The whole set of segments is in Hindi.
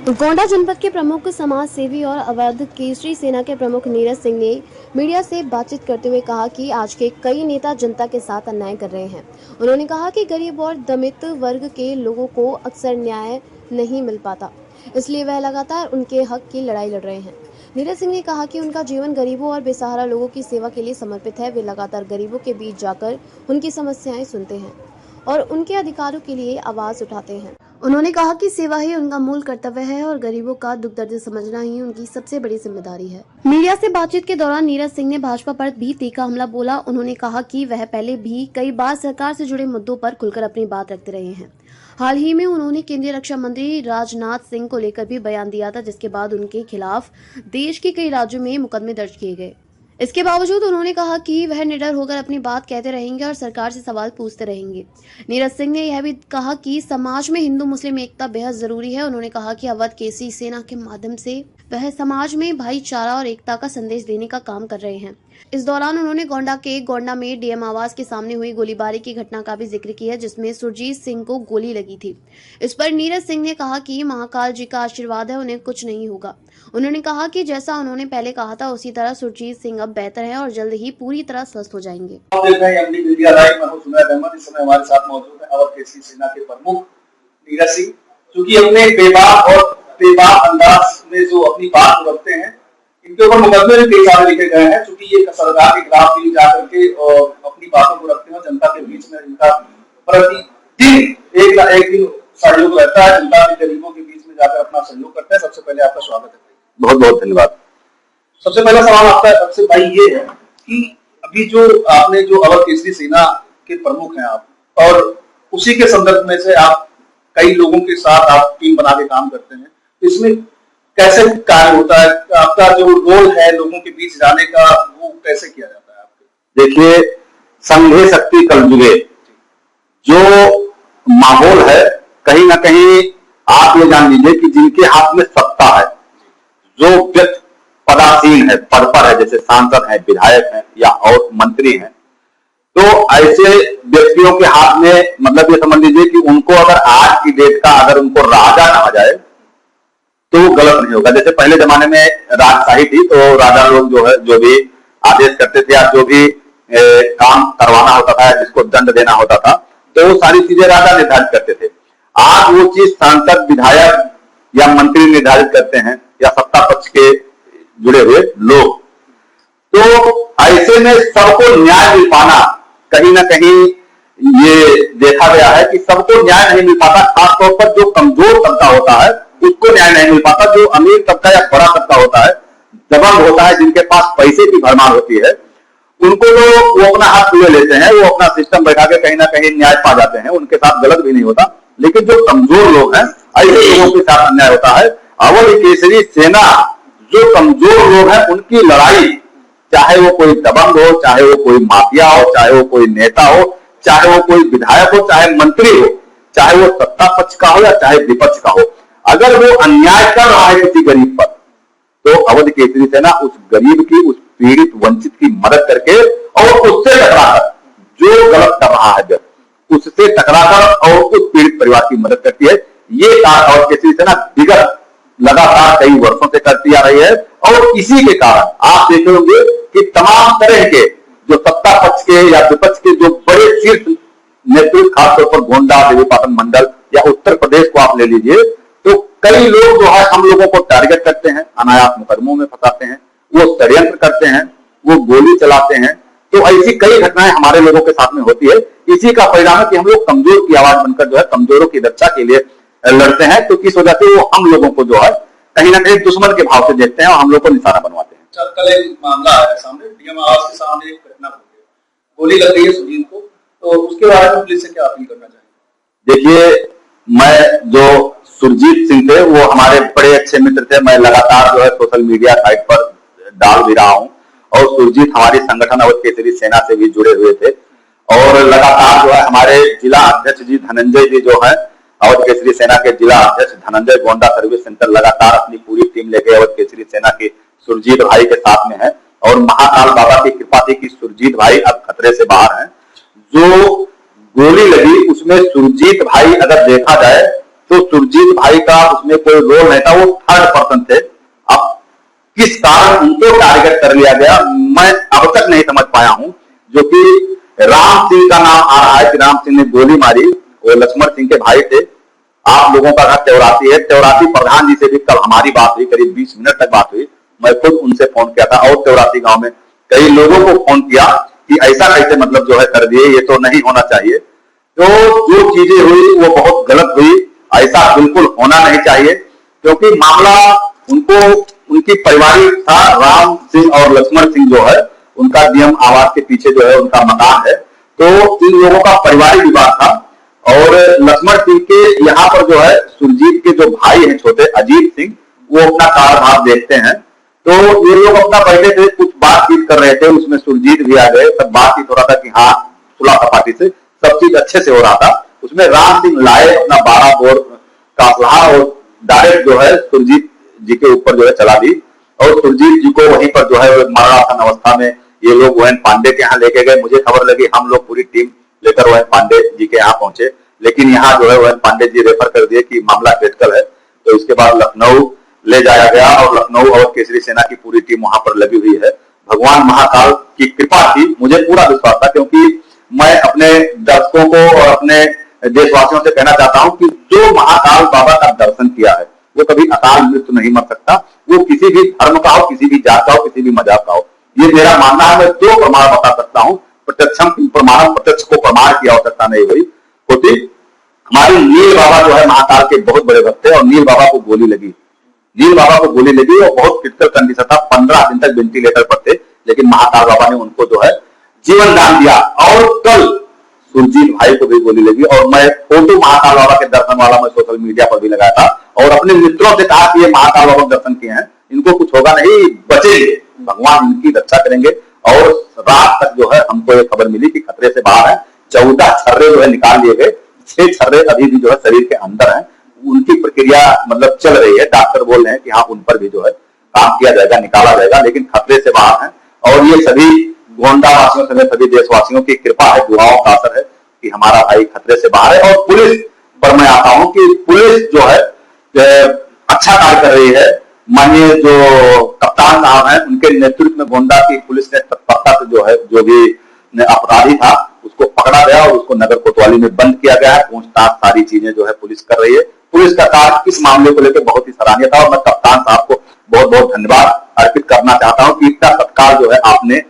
गोंडा जनपद के प्रमुख समाज सेवी और अवध केसरी सेना के प्रमुख नीरज सिंह ने मीडिया से बातचीत करते हुए कहा कि आज के कई नेता जनता के साथ अन्याय कर रहे हैं। उन्होंने कहा कि गरीब और दमित वर्ग के लोगों को अक्सर न्याय नहीं मिल पाता, इसलिए वह लगातार उनके हक की लड़ाई लड़ रहे हैं। नीरज सिंह ने कहा कि उनका जीवन गरीबों और बेसहारा लोगों की सेवा के लिए समर्पित है। वे लगातार गरीबों के बीच जाकर उनकी समस्याएं सुनते हैं और उनके अधिकारों के लिए आवाज उठाते हैं। उन्होंने कहा कि सेवा ही उनका मूल कर्तव्य है और गरीबों का दुख दर्द समझना ही उनकी सबसे बड़ी जिम्मेदारी है। मीडिया से बातचीत के दौरान नीरज सिंह ने भाजपा पर भी तीखा हमला बोला। उन्होंने कहा कि वह पहले भी कई बार सरकार से जुड़े मुद्दों पर खुलकर अपनी बात रखते रहे हैं। हाल ही में उन्होंने केंद्रीय रक्षा मंत्री राजनाथ सिंह को लेकर भी बयान दिया था, जिसके बाद उनके खिलाफ देश के कई राज्यों में मुकदमे दर्ज किए गए। इसके बावजूद उन्होंने कहा कि वह निडर होकर अपनी बात कहते रहेंगे और सरकार से सवाल पूछते रहेंगे। नीरज सिंह ने यह भी कहा कि समाज में हिंदू मुस्लिम एकता बेहद जरूरी है। उन्होंने कहा कि अवध केसरी सेना के माध्यम से वह समाज में भाईचारा और एकता का संदेश देने का काम कर रहे हैं। इस दौरान उन्होंने गोंडा में डीएम आवास के सामने हुई गोलीबारी की घटना का भी जिक्र किया, जिसमें सुरजीत सिंह को गोली लगी थी। इस पर नीरज सिंह ने कहा कि महाकाल जी का आशीर्वाद है, उन्हें कुछ नहीं होगा। उन्होंने कहा कि जैसा उन्होंने पहले कहा था उसी तरह सुरजीत सिंह अब बेहतर है और जल्द ही पूरी तरह स्वस्थ हो जाएंगे। इस समय हमारे साथ मौजूद है अवध केसरी सेना के प्रमुख नीरज सिंह, जो कि अपने बेबाक अंदाज में जो अपनी बात रखते हैं, इनके ऊपर मुकदमे भी कई सारे लिखे गए हैं, क्योंकि ये सरकार के खिलाफ भी जाकर के अपनी बातों को रखते हैं। जनता के बीच में इनका प्रतिदिन एक दिन सहयोग रहता है। जनता के गरीबों के बीच में जाकर अपना सहयोग करते हैं। सबसे पहले आपका स्वागत है। बहुत बहुत धन्यवाद। सबसे पहला सवाल आपसे भाई ये है कि अभी जो आपने जो अवध केसरी सेना के प्रमुख हैं आप, और उसी के संदर्भ में से आप कई लोगों के साथ आप टीम बना के काम करते हैं, इसमें कैसे कार्य होता है? आपका जो रोल है लोगों के बीच जाने का, वो कैसे किया जाता है आपके? देखिए, संघे शक्ति कलयुगे जो माहौल है, कहीं ना कहीं आप ये जान लीजिए कि जिनके हाथ में सत्ता है, जो व्यक्ति पदासीन है, पद पर है, जैसे सांसद है, विधायक है या और मंत्री हैं, तो ऐसे व्यक्तियों के हाथ में, मतलब ये समझ लीजिए कि उनको अगर आज की डेट का अगर उनको राजा कहा जाए तो वो गलत नहीं होगा। जैसे पहले जमाने में राजशाही थी, तो राजा लोग जो है जो भी आदेश करते थे या जो भी काम करवाना होता था, जिसको दंड देना होता था, तो वो सारी चीजें राजा निर्धारित करते थे। आज वो चीज सांसद, विधायक या मंत्री निर्धारित करते हैं, या सत्ता पक्ष के जुड़े हुए लोग। तो ऐसे में सबको न्याय मिल पाना, कहीं ना कहीं ये देखा गया है कि सबको न्याय नहीं मिल पाता। खासतौर पर जो कमजोर तबका होता है उसको न्याय नहीं मिल पाता। जो अमीर तबका या बड़ा तबका होता है, दबंग होता है, जिनके पास पैसे की भरमार होती है, उनको तो वो अपना हाथ ले लेते हैं, वो अपना सिस्टम बैठा के कहीं ना कहीं न्याय पा जाते हैं, उनके साथ गलत भी नहीं होता। लेकिन जो कमजोर लोग हैं, ऐसे लोगों के साथ अन्याय होता है। अवध केसरी सेना जो कमजोर लोग हैं, उनकी लड़ाई, चाहे वो कोई दबंग हो, चाहे वो कोई माफिया हो, चाहे वो कोई नेता हो, चाहे वो कोई विधायक हो, चाहे मंत्री हो, चाहे वो सत्ता पक्ष का हो या चाहे विपक्ष का हो, अगर वो अन्याय कर रहा है किसी गरीब पर, तो अवध केसरी सेना उस गरीब की, उस पीड़ित वंचित की मदद करके और उससे टकराकर, जो गलत कर रहा है उससे टकराकर और उस पीड़ित परिवार की मदद करती है। ये कार्य अवध केसरी सेना विगत लगातार कई वर्षों से करती आ रही है। और इसी के कारण आप देख होंगे कि तमाम तरह के जो सत्ता पक्ष के या विपक्ष के जो बड़े शीर्ष नेतृत्व, खासतौर पर गोंडा, देवीपाटन मंडल या उत्तर प्रदेश को आप ले लीजिए, तो कई लोग जो है हम लोगों को टारगेट करते हैं, अनायास मुकदमों में फंसाते हैं, वो षड्यंत्र करते हैं, वो गोली चलाते हैं। तो ऐसी कई घटनाएं हमारे लोगों के साथ में होती है। इसी का परिणाम है कि हम लोग कमजोर की आवाज बनकर जो है कमजोरों की रक्षा के लिए लड़ते हैं। तो इस वजह से वो हम लोगों को जो है कहीं ना कहीं दुश्मन के भाव से देखते हैं और हम लोग को निशाना बनवाते हैं। कल एक मामला आया सामने, डीएम आवास के सामने एक घटना हो गई, गोली लग गई है सुजीत को, तो उसके बारे में पुलिस से क्या अपील करना चाहिए? देखिए, मैं जो सुरजीत सिंह थे, वो हमारे बड़े अच्छे मित्र थे। मैं लगातार जो है सोशल मीडिया साइट पर डाल भी रहा हूं, और सुरजीत हमारी संगठन अवध केसरी सेना से भी जुड़े हुए थे। और लगातार जो है हमारे जिला अध्यक्ष जी धनंजय जी जो है, अवध केसरी सेना के जिला अध्यक्ष धनंजय, गोंडा सर्विस सेंटर, लगातार अपनी पूरी टीम लेके अवध केसरी सेना के सुरजीत भाई के साथ में है। और महाकाल बाबा की कृपा थी कि सुरजीत भाई अब खतरे से बाहर हैं। जो गोली लगी उसमें सुरजीत भाई अगर देखा जाए तो सुरजीत भाई का उसमें कोई रोल नहीं था, वो थर्ड पर्सन थे। अब किस कारण उनको टारगेट कर लिया गया मैं अब तक नहीं समझ पाया हूं। जो कि राम सिंह का नाम आ रहा है कि राम सिंह ने गोली मारी, वो लक्ष्मण सिंह के भाई थे। आप लोगों का घर त्योराती है, त्योराती प्रधान जी से भी कल हमारी बात हुई, करीब 20 मिनट तक बात हुई। मैं खुद उनसे फोन किया था और त्योराती गांव में कई लोगों को फोन किया कि ऐसा कैसे मतलब जो है कर दिए, ये तो नहीं होना चाहिए। तो जो चीजें हुई वो बहुत गलत हुई, ऐसा बिल्कुल होना नहीं चाहिए। क्योंकि मामला उनको उनकी पारिवारिक था, राम सिंह और लक्ष्मण सिंह जो है उनका डीएम आवास के पीछे जो है उनका मकान है, तो इन लोगों का पारिवारिक विवाद था। और लक्ष्मण सिंह के यहाँ पर जो है सुरजीत के जो भाई हैं छोटे अजीत सिंह, वो अपना कारभार देखते हैं। तो ये लोग अपना बैठे थे, कुछ बातचीत कर रहे थे, उसमें सुरजीत भी आ गए। सब बातचीत हो रहा था कि हाँ सुलह सपाटी से सब चीज अच्छे से हो रहा था। उसमें राम सिंह लाए अपना 12 बोर का असलहा और डायरेक्ट जो है सुरजीत जी के ऊपर जो है चला दी। और सुरजीत जी को वहीं पर जो है मरणासन अवस्था में ये लोग ओएन पांडे के यहाँ लेके गए। मुझे खबर लगी, हम लोग पूरी टीम लेकर ओएन पांडे जी के यहाँ पहुंचे, लेकिन यहाँ जो है ओएन पांडे जी रेफर कर दिए कि मामला क्रिटिकल है। तो इसके बाद लखनऊ ले जाया गया और लखनऊ और केसरी सेना की पूरी टीम वहां पर लगी हुई है। भगवान महाकाल की कृपा थी, मुझे पूरा विश्वास था। क्योंकि मैं अपने दर्शकों को और अपने देशवासियों से कहना चाहता हूं कि जो महाकाल बाबा का दर्शन किया है वो कभी अकाल मृत्यु नहीं मर सकता। वो किसी भी धर्म का हो, किसी भी जात का हो, किसी भी मजहब का हो, ये मेरा मानना है। मैं 2 प्रमाण बता सकता हूँ, प्रत्यक्षम प्रमाण, प्रत्यक्ष को प्रमाण की आवश्यकता नहीं हुई होती। हमारे नील बाबा जो है महाकाल के बहुत बड़े भक्त थे और नील बाबा को गोली लगी, नील बाबा को गोली लगी और बहुत क्रिटिकल कंडीशन था, 15 दिन तक वेंटिलेटर पर थे। लेकिन महाकाल बाबा ने उनको जो है जीवन दान दिया। और कल सुरजीत भाई को भी गोली लगी और मैं फोटो महाकाल बाबा के दर्शन वाला मैं सोशल मीडिया पर भी लगाया था और अपने मित्रों से कहा कि ये महाकाल बाबा के दर्शन किए हैं, इनको कुछ होगा नहीं, बचेंगे, भगवान इनकी रक्षा करेंगे। और रात तक जो है हमको ये खबर मिली कि खतरे से बाहर है। 14 छर्रे जो है निकाल लिए गए, 6 छर्रे अभी भी जो है शरीर के अंदर है। उनकी प्रक्रिया मतलब चल रही है, डॉक्टर बोल रहे हैं कि हाँ उन पर भी जो है काम किया जाएगा, निकाला जाएगा, लेकिन खतरे से बाहर है। और ये सभी गोंडा वासियों समेत सभी देशवासियों की कृपा है, दुआओं का असर है कि हमारा भाई खतरे से बाहर है। और पुलिस पर मैं आता हूं कि पुलिस जो है अच्छा कार्य कर रही है। माननीय जो कप्तान साहब हैं उनके नेतृत्व में गोंडा की पुलिस ने तत्परता से जो है जो भी अपराधी था उसको पकड़ा गया और उसको नगर कोतवाली में बंद किया गया है। पूछताछ सारी चीजें जो है पुलिस कर रही है। पुलिस का कार्य इस मामले को लेकर बहुत ही सराहनीय था और मैं कप्तान साहब को बहुत बहुत धन्यवाद अर्पित करना चाहता हूं कि इतना तत्काल जो है आपने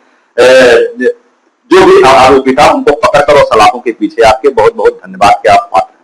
जो भी आरोपी था उनको पकड़कर और सलाखों के पीछे आपके बहुत बहुत धन्यवाद के आप पात्र हैं।